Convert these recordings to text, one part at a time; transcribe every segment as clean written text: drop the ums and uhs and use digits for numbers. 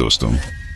दोस्तों,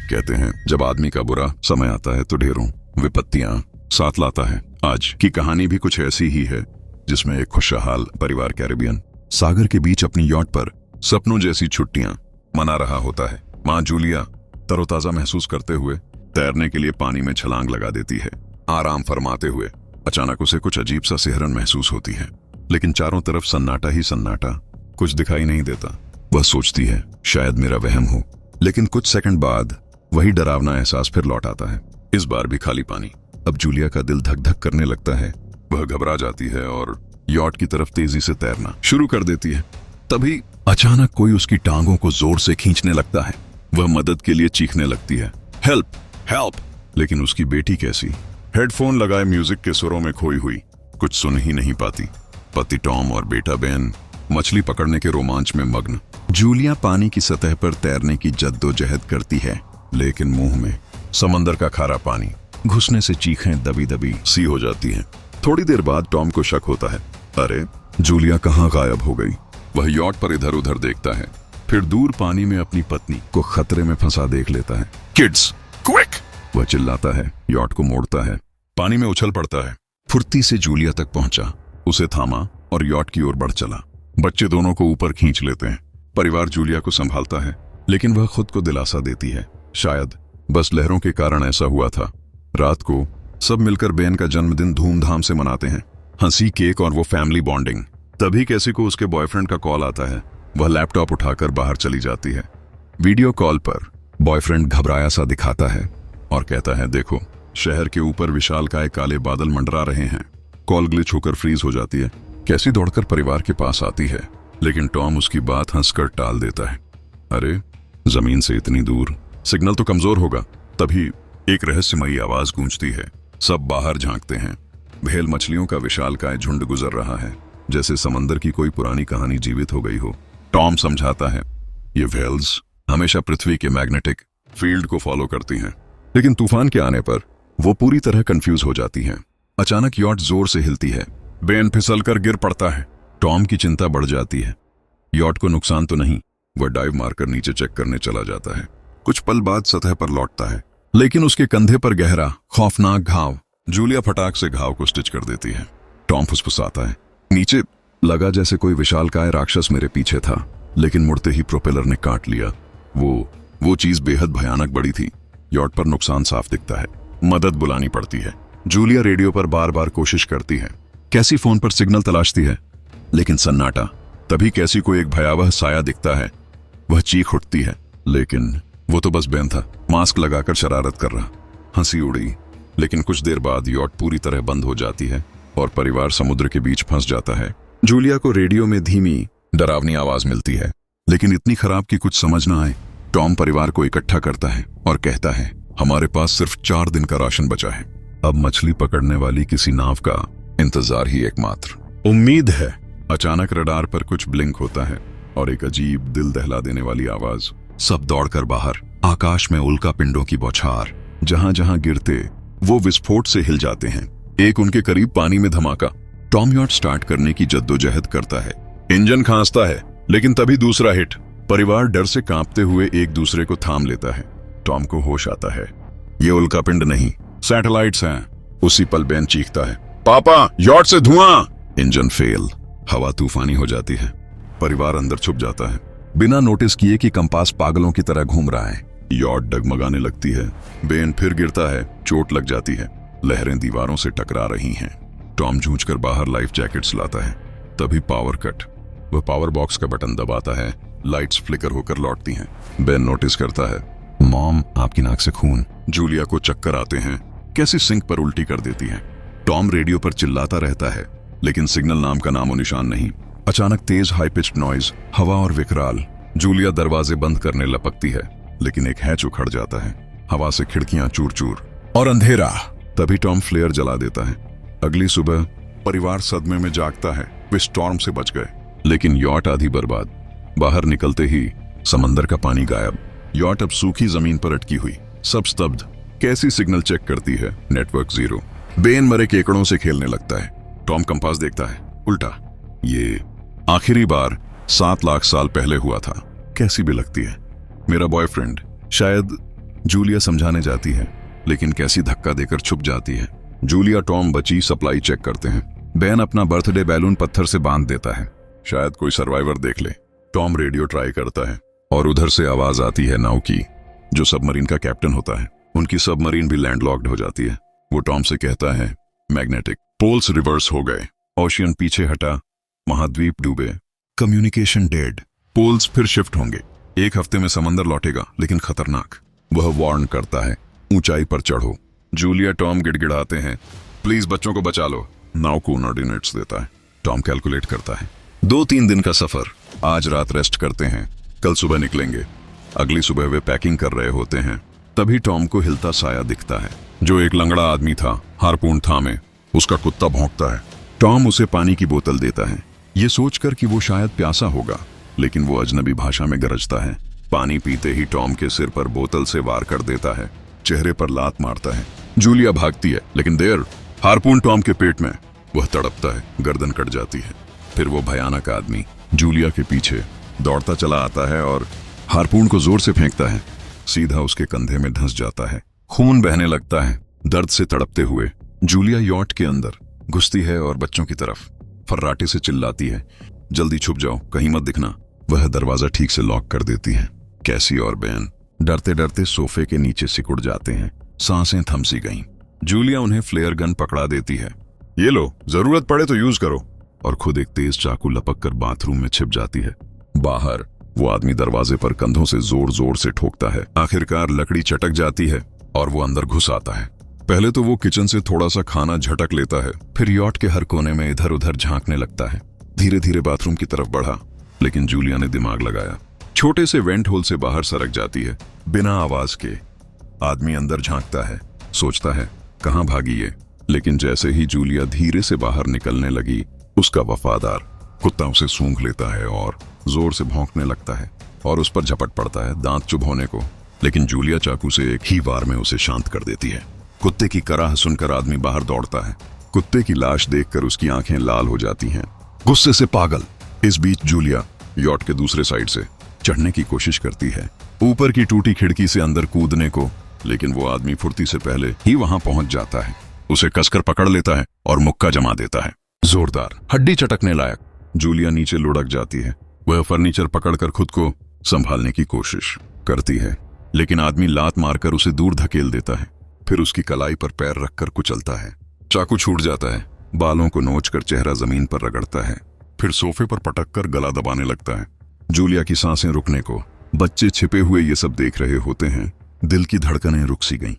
कहते हैं जब आदमी का बुरा समय आता है तो ढेरों विपत्तियां साथ लाता है। आज की कहानी भी कुछ ऐसी ही है, जिसमें एक खुशहाल परिवार कैरिबियन सागर के बीच अपनी यॉट पर सपनों जैसी छुट्टियां मना रहा होता है। माँ जूलिया तरोताजा महसूस करते हुए तैरने के लिए पानी में छलांग लगा देती है। आराम फरमाते हुए अचानक उसे कुछ अजीब सा सिहरन महसूस होती है, लेकिन चारों तरफ सन्नाटा ही सन्नाटा, कुछ दिखाई नहीं देता। वह सोचती है शायद मेरा वहम हो, लेकिन कुछ सेकंड बाद वही डरावना एहसास फिर लौट आता है। इस बार भी खाली पानी। अब जूलिया का दिल धक धक करने लगता है। वह घबरा जाती है और यॉट की तरफ तेजी से तैरना शुरू कर देती है। तभी अचानक कोई उसकी टांगों को जोर से खींचने लगता है। वह मदद के लिए चीखने लगती है, हेल्प हेल्प। लेकिन उसकी बेटी कैसी हेडफोन लगाए म्यूजिक के सुरों में खोई हुई कुछ सुन ही नहीं पाती। पति टॉम और बेटा बेन मछली पकड़ने के रोमांच में मग्न। जूलिया पानी की सतह पर तैरने की जद्दोजहद करती है, लेकिन मुंह में समंदर का खारा पानी घुसने से चीखें दबी दबी सी हो जाती हैं। थोड़ी देर बाद टॉम को शक होता है, अरे जूलिया कहाँ गायब हो गई। वह यॉट पर इधर उधर देखता है, फिर दूर पानी में अपनी पत्नी को खतरे में फंसा देख लेता है। Kids quick! वह चिल्लाता है, यॉट को मोड़ता है, पानी में उछल पड़ता है। फुर्ती से जूलिया तक पहुंचा, उसे थामा और यॉट की ओर बढ़ चला। बच्चे दोनों को ऊपर खींच लेते हैं। परिवार जूलिया को संभालता है, लेकिन वह खुद को दिलासा देती है, शायद बस लहरों के कारण ऐसा हुआ था। रात को सब मिलकर बेन का जन्मदिन धूमधाम से मनाते हैं। हंसी, केक और वो फैमिली बॉन्डिंग। तभी कैसी को उसके बॉयफ्रेंड का कॉल आता है। वह लैपटॉप उठाकर बाहर चली जाती है। वीडियो कॉल पर बॉयफ्रेंड घबराया सा दिखाता है और कहता है, देखो शहर के ऊपर विशालकाय काले बादल मंडरा रहे हैं। कॉल ग्लिच होकर फ्रीज हो जाती है। कैसी दौड़कर परिवार के पास आती है, लेकिन टॉम उसकी बात हंसकर टाल देता है। अरे जमीन से इतनी दूर, सिग्नल तो कमजोर होगा। तभी एक रहस्यमयी आवाज गूंजती है। सब बाहर झांकते हैं। व्हेल मछलियों का विशालकाय झुंड गुजर रहा है, जैसे समंदर की कोई पुरानी कहानी जीवित हो गई हो। टॉम समझाता है, ये व्हेल्स हमेशा पृथ्वी के मैग्नेटिक फील्ड को फॉलो करती हैं, लेकिन तूफान के आने पर वो पूरी तरह कंफ्यूज हो जाती हैं। अचानक यॉट जोर से हिलती है। बेन फिसलकर गिर पड़ता है। टॉम की चिंता बढ़ जाती है। यॉट को नुकसान तो नहीं। वह डाइव मारकर नीचे चेक करने चला जाता है। कुछ पल बाद सतह पर लौटता है, लेकिन उसके कंधे पर गहरा खौफनाक घाव। जूलिया फटाक से घाव को स्टिच कर देती है। टॉम फुसफुसाता है, नीचे लगा जैसे कोई विशालकाय राक्षस मेरे पीछे था, लेकिन मुड़ते ही प्रोपेलर ने काट लिया। वो चीज बेहद भयानक बड़ी थी। यॉट पर नुकसान साफ दिखता है। मदद बुलानी पड़ती है। जूलिया रेडियो पर बार बार कोशिश करती है। कैसी फोन पर सिग्नल तलाशती है, लेकिन सन्नाटा। तभी कैसी को एक भयावह साया दिखता है। वह चीख उठती है, लेकिन वो तो बस बेन था, मास्क लगाकर शरारत कर रहा। हंसी उड़ी, लेकिन कुछ देर बाद यॉट पूरी तरह बंद हो जाती है और परिवार समुद्र के बीच फंस जाता है। जूलिया को रेडियो में धीमी डरावनी आवाज मिलती है, लेकिन इतनी खराब कि कुछ समझ ना आए। टॉम परिवार को इकट्ठा करता है और कहता है, हमारे पास सिर्फ 4 दिन का राशन बचा है। अब मछली पकड़ने वाली किसी नाव का इंतजार ही एकमात्र उम्मीद है। अचानक रडार पर कुछ ब्लिंक होता है और एक अजीब दिल दहला देने वाली आवाज। सब दौड़कर बाहर। आकाश में उल्का पिंडों की बौछार। जहां जहां गिरते वो विस्फोट से हिल जाते हैं। एक उनके करीब पानी में धमाका। टॉम यॉट स्टार्ट करने की जद्दोजहद करता है। इंजन खांसता है, लेकिन तभी दूसरा हिट। परिवार डर से कांपते हुए एक दूसरे को थाम लेता है। टॉम को होश आता है, ये उल्का पिंड नहीं, सैटेलाइट्स हैं। उसी पल बेन चीखता है, पापा यॉट से धुआं। Engine fail. हवा तूफानी हो जाती है। परिवार अंदर छुप जाता है, बिना नोटिस किए कि कंपास पागलों की तरह घूम रहा है। यॉट डगमगाने लगती है। बेन फिर गिरता है, चोट लग जाती है। लहरें दीवारों से टकरा रही हैं। टॉम जूझकर बाहर लाइफ जैकेट्स लाता है। तभी पावर कट। वह पावर बॉक्स का बटन दबाता है। लाइट्स फ्लिकर होकर लौटती हैं। बेन नोटिस करता है, मॉम आपकी नाक से खून। जूलिया को चक्कर आते हैं। कैसी सिंक पर उल्टी कर देती है। टॉम रेडियो पर चिल्लाता रहता है, लेकिन सिग्नल नाम का नामो निशान नहीं। अचानक तेज हाई पिच्ड नॉइज, हवा और विकराल। जूलिया दरवाजे बंद करने लपकती है, लेकिन एक हैच उखड़ जाता है। हवा से खिड़कियां चूर चूर और अंधेरा। तभी टॉम फ्लेयर जला देता है। अगली सुबह परिवार सदमे में जागता है। वे स्टॉर्म से बच गए, लेकिन यॉट आधी बर्बाद। बाहर निकलते ही समंदर का पानी गायब। यॉट अब सूखी जमीन पर अटकी हुई। सब स्तब्ध। कैसी सिग्नल चेक करती है, नेटवर्क जीरो। बेन मरे केकड़ों से खेलने लगता है। टॉम कंपास देखता है, उल्टा। ये आखिरी बार 7 लाख साल पहले हुआ था। कैसी भी लगती है। मेरा बॉयफ्रेंड शायद जूलिया समझाने जाती है, लेकिन कैसी धक्का देकर छुप जाती है। जूलिया टॉम बची सप्लाई चेक करते हैं। बेन अपना बर्थडे बैलून पत्थर से बांध देता है, शायद कोई सर्वाइवर देख ले। टॉम रेडियो ट्राई करता है और उधर से आवाज आती है नाव की, जो सबमरीन का कैप्टन होता है। उनकी सबमरीन भी लैंडलॉक्ड हो जाती है। वो टॉम से कहता है मैग्नेटिक पोल्स रिवर्स हो गए, ओशियन पीछे हटा, महाद्वीप डूबे, कम्युनिकेशन डेड, पोल्स फिर शिफ्ट होंगे, 1 हफ्ते में समंदर लौटेगा, लेकिन खतरनाक। वह वार्न करता है ऊंचाई पर चढ़ो। जूलिया टॉम गिड़गिड़ाते हैं, प्लीज बच्चों को बचा लो। नाव को ऑर्डिनेट्स देता है। टॉम कैलकुलेट करता है, 2-3 दिन का सफर, आज रात रेस्ट करते हैं, कल सुबह निकलेंगे। अगली सुबह वे पैकिंग कर रहे होते हैं, तभी टॉम को हिलता साया दिखता है, जो एक लंगड़ा आदमी था, हारपून थामे। उसका कुत्ता भौंकता है। टॉम उसे पानी की बोतल देता है, ये सोचकर कि वो शायद प्यासा होगा, लेकिन वो अजनबी भाषा में गरजता है। पानी पीते ही टॉम के सिर पर बोतल से वार कर देता है, चेहरे पर लात मारता है। जूलिया भागती है, लेकिन देर, हारपून टॉम के पेट में। वह तड़पता है, गर्दन कट जाती है। फिर वो भयानक आदमी जूलिया के पीछे दौड़ता चला आता है और हारपून को जोर से फेंकता है। सीधा उसके कंधे में धंस जाता है, खून बहने लगता है। दर्द से तड़पते हुए जूलिया यॉट के अंदर घुसती है और बच्चों की तरफ फर्राटे से चिल्लाती है, जल्दी छुप जाओ, कहीं मत दिखना। वह दरवाजा ठीक से लॉक कर देती है। कैसी और बेन डरते डरते सोफे के नीचे सिकुड़ जाते हैं, सांसें थम सी गईं। जूलिया उन्हें फ्लेयर गन पकड़ा देती है, ये लो, जरूरत पड़े तो यूज करो, और खुद एक तेज चाकू लपक कर बाथरूम में छिप जाती है। बाहर वो आदमी दरवाजे पर कंधों से जोर जोर से ठोकता है। आखिरकार लकड़ी चटक जाती है और वो अंदर घुस आता है। पहले तो वो किचन से थोड़ा सा खाना झटक लेता है, फिर यॉट के हर कोने में इधर उधर झांकने लगता है। धीरे धीरे बाथरूम की तरफ बढ़ा, लेकिन जूलिया ने दिमाग लगाया। छोटे से वेंट होल से बाहर सरक जाती है, बिना आवाज के। आदमी अंदर झांकता है, सोचता है कहां भागी ये, लेकिन जैसे ही जूलिया धीरे से बाहर निकलने लगी, उसका वफादार कुत्ता उसे सूंघ लेता है और जोर से भौंकने लगता है और उस पर झपट पड़ता है, दांत चुभोने को। लेकिन जूलिया चाकू से एक ही वार में उसे शांत कर देती है। कुत्ते की कराह सुनकर आदमी बाहर दौड़ता है। कुत्ते की लाश देखकर उसकी आंखें लाल हो जाती हैं, गुस्से से पागल। इस बीच जूलिया यॉट के दूसरे साइड से चढ़ने की कोशिश करती है, ऊपर की टूटी खिड़की से अंदर कूदने को, लेकिन वो आदमी फुर्ती से पहले ही वहां पहुंच जाता है, उसे कसकर पकड़ लेता है और मुक्का जमा देता है, जोरदार, हड्डी चटकने लायक। जूलिया नीचे लुढ़क जाती है। वह फर्नीचर पकड़कर खुद को संभालने की कोशिश करती है, लेकिन आदमी लात मारकर उसे दूर धकेल देता है, फिर उसकी कलाई पर पैर रखकर कुचलता है। चाकू छूट जाता है, बालों को नोचकर चेहरा जमीन पर रगड़ता है, फिर सोफे पर पटककर गला दबाने लगता है। जूलिया की सांसें रुकने को, बच्चे छिपे हुए ये सब देख रहे होते हैं। दिल की धड़कनें रुक सी गईं।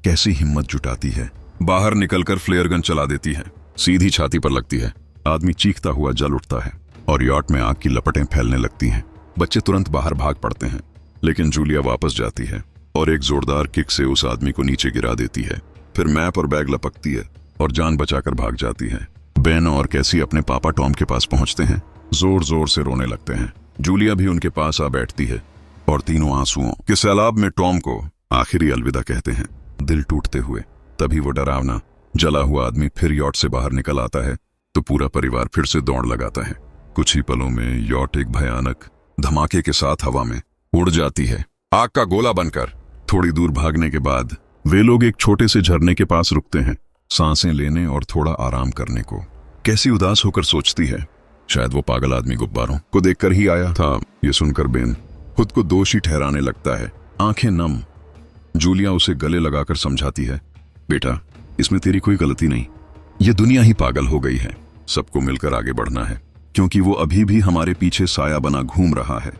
कैसी हिम्मत जुटाती है, बाहर निकलकर फ्लेयर गन चला देती है, सीधी छाती पर लगती है। आदमी चीखता हुआ जल उठता है और यॉट में आग की लपटें फैलने लगती हैं। बच्चे तुरंत बाहर भाग पड़ते हैं, लेकिन जूलिया वापस जाती है और एक जोरदार किक से उस आदमी को नीचे गिरा देती है। फिर मैप और बैग लपकती है और जान बचाकर भाग जाती है। बेन और कैसी अपने पापा टॉम के पास पहुंचते हैं, जोर जोर से रोने लगते हैं। जूलिया भी उनके पास आ बैठती है और तीनों आंसुओं के सैलाब में टॉम को आखिरी अलविदा कहते हैं, दिल टूटते हुए। तभी वो डरावना जला हुआ आदमी फिर यॉट से बाहर निकल आता है, तो पूरा परिवार फिर से दौड़ लगाता है। कुछ ही पलों में यॉट एक भयानक धमाके के साथ हवा में उड़ जाती है, आग का गोला बनकर। थोड़ी दूर भागने के बाद वे लोग एक छोटे से झरने के पास रुकते हैं, सांसें लेने और थोड़ा आराम करने को। कैसी उदास होकर सोचती है, शायद वो पागल आदमी गुब्बारों को देखकर ही आया था। ये सुनकर बेन खुद को दोषी ठहराने लगता है, आंखें नम। जूलिया उसे गले लगाकर समझाती है, बेटा इसमें तेरी कोई गलती नहीं, ये दुनिया ही पागल हो गई है, सबको मिलकर आगे बढ़ना है, क्योंकि वो अभी भी हमारे पीछे साया बना घूम रहा है।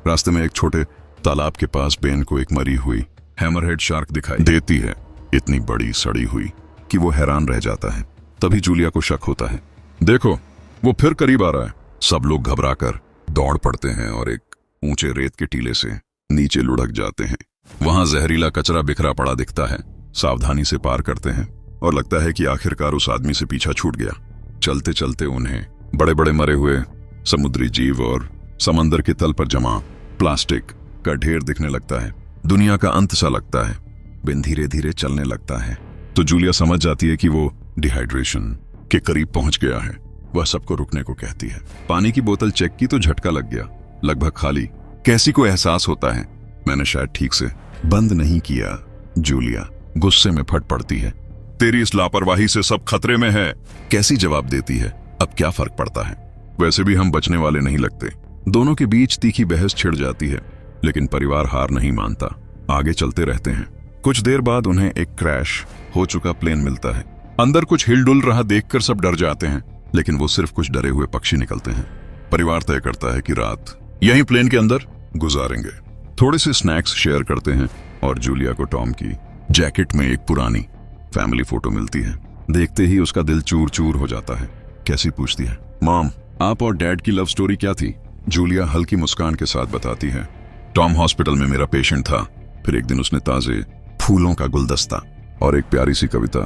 रास्ते में एक छोटे तालाब के पास बेन को एक मरी हुई हैमरहेड शार्क दिखाई देती है, इतनी बड़ी सड़ी हुई कि वो हैरान रह जाता है। तभी जूलिया को शक होता है, देखो वो फिर करीब आ रहा है। सब लोग घबराकर दौड़ पड़ते हैं और एक ऊंचे रेत के टीले से नीचे लुढ़क जाते हैं। वहां जहरीला कचरा बिखरा पड़ा दिखता है। सावधानी से पार करते हैं और लगता है कि आखिरकार उस आदमी से पीछा छूट गया। चलते चलते उन्हें बड़े बड़े मरे हुए समुद्री जीव और समंदर के तल पर जमा प्लास्टिक का ढेर दिखने लगता है। दुनिया का अंत सा लगता है। बेन धीरे धीरे चलने लगता है तो जूलिया समझ जाती है कि वो डिहाइड्रेशन के करीब पहुंच गया है। वह सबको रुकने को कहती है। पानी की बोतल चेक की तो झटका लग गया, लगभग खाली। कैसी को एहसास होता है, मैंने शायद ठीक से बंद नहीं किया। जूलिया गुस्से में फट पड़ती है। तेरी इस लापरवाही से सब खतरे में है। कैसी जवाब देती है, अब क्या फर्क पड़ता है, वैसे भी हम बचने वाले नहीं लगते। दोनों के बीच तीखी बहस छिड़ जाती है, लेकिन परिवार हार नहीं मानता, आगे चलते रहते हैं। कुछ देर बाद उन्हें एक क्रैश हो चुका प्लेन मिलता है। अंदर कुछ हिलडुल रहा देखकर सब डर जाते हैं, लेकिन वो सिर्फ कुछ डरे हुए पक्षी निकलते हैं। परिवार तय करता है कि रात यहीं प्लेन के अंदर गुजारेंगे। थोड़े से स्नैक्स शेयर करते हैं और जूलिया को टॉम की जैकेट में एक पुरानी फैमिली फोटो मिलती है। देखते ही उसका दिल चूर चूर हो जाता है। कैसी पूछती है, मॉम आप और डैड की लव स्टोरी क्या थी? जूलिया हल्की मुस्कान के साथ बताती है, टॉम हॉस्पिटल में मेरा पेशेंट था, फिर एक दिन उसने ताजे फूलों का गुलदस्ता और एक प्यारी सी कविता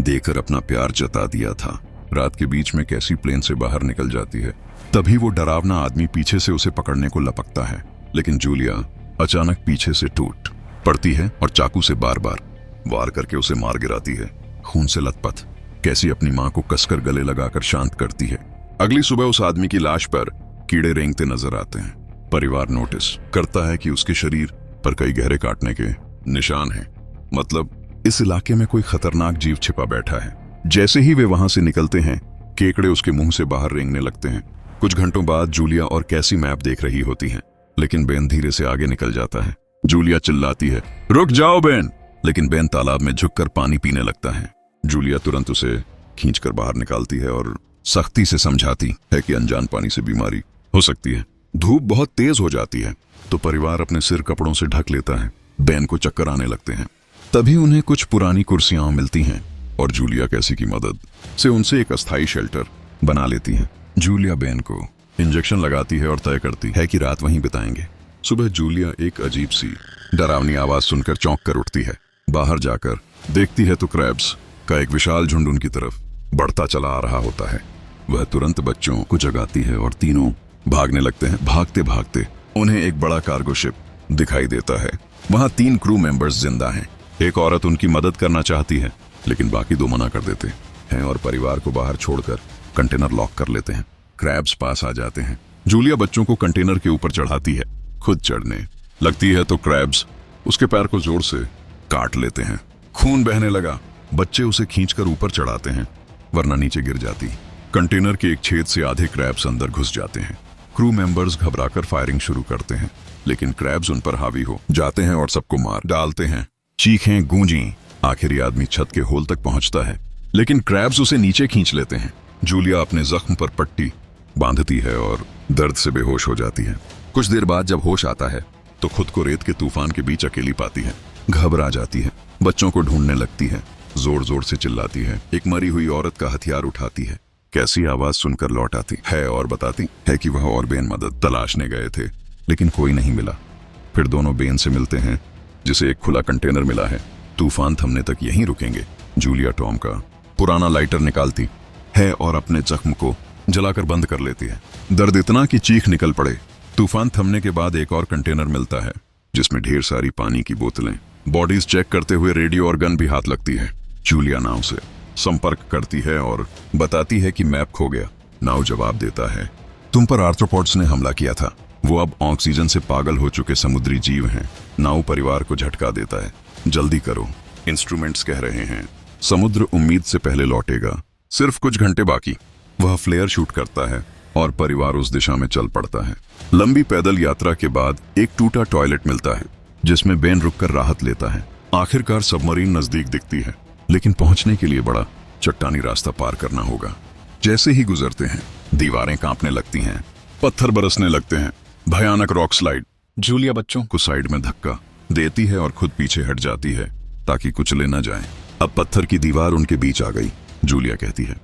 देकर अपना प्यार जता दिया था। रात के बीच में कैसी प्लेन से बाहर निकल जाती है। तभी वो डरावना आदमी पीछे से उसे पकड़ने को लपकता है, लेकिन जूलिया अचानक पीछे से टूट पड़ती है और चाकू से बार बार वार करके उसे मार गिराती है। खून से लथपथ कैसी अपनी मां को कसकर गले लगाकर शांत करती है। अगली सुबह उस आदमी की लाश पर कीड़े रेंगते नजर आते हैं। परिवार नोटिस करता है कि उसके शरीर पर कई गहरे काटने के निशान हैं। मतलब इस इलाके में कोई खतरनाक जीव छिपा बैठा है। जैसे ही वे वहां से निकलते हैं, केकड़े उसके मुंह से बाहर रेंगने लगते हैं। कुछ घंटों बाद जूलिया और कैसी मैप देख रही होती हैं, लेकिन बेन धीरे से आगे निकल जाता है। जूलिया चिल्लाती है, रुक जाओ बेन, लेकिन बेन तालाब में झुककर पानी पीने लगता है। जूलिया तुरंत उसे खींचकर बाहर निकालती है और सख्ती से समझाती है कि अनजान पानी से बीमारी हो सकती है। धूप बहुत तेज हो जाती है तो परिवार अपने सिर कपड़ों से ढक लेता है। बेन को चक्कर आने लगते हैं। तभी उन्हें कुछ पुरानी कुर्सियां मिलती हैं और जूलिया कैसी की मदद से उनसे एक अस्थायी शेल्टर बना लेती है। जूलिया बेन को इंजेक्शन लगाती है और तय करती है कि रात वहीं बिताएंगे। सुबह जूलिया एक अजीब सी डरावनी आवाज सुनकर चौंक कर उठती है। बाहर जाकर देखती है तो क्रैब्स का एक विशाल झुंड उनकी तरफ बढ़ता चला आ रहा होता है। वह तुरंत बच्चों को जगाती है और तीनों भागने लगते हैं। भागते भागते उन्हें एक बड़ा कार्गो शिप दिखाई देता है। वहां 3 क्रू मेंबर्स जिंदा हैं। एक औरत उनकी मदद करना चाहती है, लेकिन बाकी 2 मना कर देते हैं और परिवार को बाहर छोड़कर कंटेनर लॉक कर लेते हैं। क्रैब्स पास आ जाते हैं। जूलिया बच्चों को कंटेनर के ऊपर चढ़ाती है। खुद चढ़ने लगती है तो क्रैब्स उसके पैर को जोर से काट लेते हैं। खून बहने लगा। बच्चे उसे खींचकर ऊपर चढ़ाते हैं, वरना नीचे गिर जाती। कंटेनर के एक छेद से आधे क्रैब्स अंदर घुस जाते हैं। क्रू मेंबर्स घबराकर फायरिंग शुरू करते हैं, लेकिन क्रैब्स उन पर हावी हो जाते हैं और सबको मार डालते हैं। चीखें गूंजी। आखिरी आदमी छत के होल तक पहुंचता है, लेकिन क्रैब्स उसे नीचे खींच लेते हैं। जूलिया अपने जख्म पर पट्टी बांधती है और दर्द से बेहोश हो जाती है। कुछ देर बाद जब होश आता है तो खुद को रेत के तूफान के बीच अकेली पाती है। घबरा जाती है। बच्चों को ढूंढने लगती है। जोर जोर से चिल्लाती है। एक मरी हुई औरत का हथियार उठाती है। कैसी आवाज सुनकर लौट आती है और बताती है कि वह और बेन मदद तलाशने गए थे, लेकिन कोई नहीं मिला। फिर दोनों बेन से मिलते हैं, जिसे एक खुला कंटेनर मिला है। तूफान थमने तक यहीं रुकेंगे। जूलिया टॉम का पुराना लाइटर निकालती है और अपने जख्म को जलाकर बंद कर लेती है। दर्द इतना कि चीख निकल पड़े। तूफान थमने के बाद एक और कंटेनर मिलता है, जिसमें ढेर सारी पानी की बोतलें। बॉडीज चेक करते हुए रेडियो और गन भी हाथ लगती है। जूलिया नाव से संपर्क करती है और बताती है कि मैप खो गया। नाव जवाब देता है, तुम पर आर्थ्रोपोड्स ने हमला किया था। वो अब ऑक्सीजन से पागल हो चुके समुद्री जीव हैं। नाव परिवार को झटका देता है। जल्दी करो, इंस्ट्रूमेंट्स कह रहे हैं समुद्र उम्मीद से पहले लौटेगा। सिर्फ कुछ घंटे बाकी। वह फ्लेयर शूट करता है और परिवार उस दिशा में चल पड़ता है। लंबी पैदल यात्रा के बाद एक टूटा टॉयलेट मिलता है, जिसमें बेन रुककर राहत लेता है। आखिरकार सबमरीन नजदीक दिखती है, लेकिन पहुंचने के लिए बड़ा चट्टानी रास्ता पार करना होगा। जैसे ही गुजरते हैं, दीवारें कांपने लगती हैं, पत्थर बरसने लगते हैं। भयानक रॉक स्लाइड। जूलिया बच्चों को साइड में धक्का देती है और खुद पीछे हट जाती है ताकि कुचले न जाए। अब पत्थर की दीवार उनके बीच आ गई। जूलिया कहती है,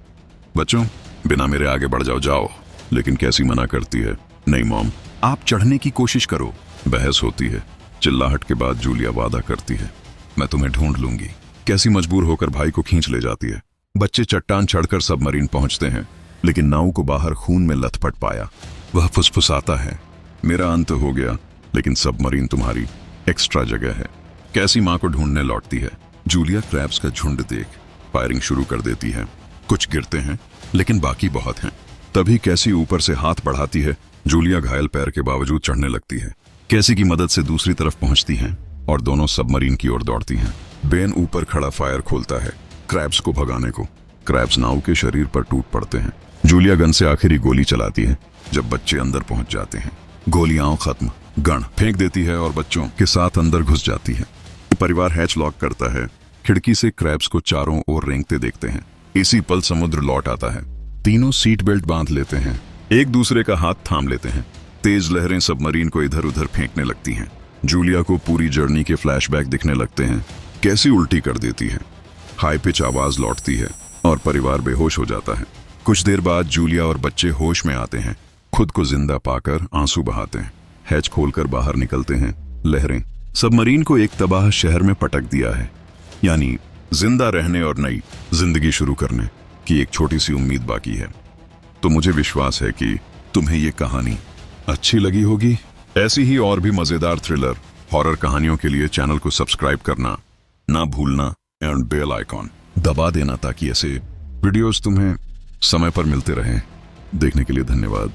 बच्चों बिना मेरे आगे बढ़ जाओ। लेकिन कैसी मना करती है, नहीं मॉम, आप चढ़ने की कोशिश करो। बहस होती है। चिल्लाहट के बाद जूलिया वादा करती है, मैं तुम्हें ढूंढ लूंगी। कैसी मजबूर होकर भाई को खींच ले जाती है। बच्चे चट्टान चढ़कर सबमरीन पहुंचते हैं, लेकिन नाव को बाहर खून में लथपथ पाया। वह फुसफुसाता है, मेरा अंत हो गया, लेकिन सबमरीन तुम्हारी एक्स्ट्रा जगह है। कैसी मां को ढूंढने लौटती है। जूलिया क्रैब्स का झुंड देख फायरिंग शुरू कर देती है। कुछ गिरते हैं, लेकिन बाकी बहुत हैं। तभी कैसी ऊपर से हाथ बढ़ाती है। जूलिया घायल पैर के बावजूद चढ़ने लगती है। कैसी की मदद से दूसरी तरफ पहुंचती हैं। और दोनों सबमरीन की ओर दौड़ती हैं। बेन ऊपर खड़ा फायर खोलता है क्रैब्स को भगाने को। क्रैब्स नाव के शरीर पर टूट पड़ते हैं। जूलिया गन से आखिरी गोली चलाती है जब बच्चे अंदर पहुंच जाते हैं। गोलियां खत्म, गन फेंक देती है और बच्चों के साथ अंदर घुस जाती है। परिवार हैच लॉक करता है। खिड़की से क्रैब्स को चारों ओर रेंगते देखते हैं। इसी पल समुद्र लौट आता है। तीनों सीट बेल्ट बांध लेते हैं, एक दूसरे का हाथ थाम लेते हैं। तेज लहरें सबमरीन को इधर उधर फेंकने लगती हैं। जूलिया को पूरी जर्नी के फ्लैशबैक दिखने लगते हैं, कैसी उल्टी कर देती है। हाई पिच आवाज लौटती है और परिवार बेहोश हो जाता है। कुछ देर बाद जूलिया और बच्चे होश में आते हैं। खुद को जिंदा पाकर आंसू बहाते हैं। हैच खोलकर बाहर निकलते हैं। लहरें सबमरीन को एक तबाह शहर में पटक दिया है, यानी जिंदा रहने और नई जिंदगी शुरू करने की एक छोटी सी उम्मीद बाकी है। तो मुझे विश्वास है कि तुम्हें ये कहानी अच्छी लगी होगी। ऐसी ही और भी मजेदार थ्रिलर हॉरर कहानियों के लिए चैनल को सब्सक्राइब करना ना भूलना एंड बेल आइकॉन दबा देना ताकि ऐसे वीडियोस तुम्हें समय पर मिलते रहें। देखने के लिए धन्यवाद।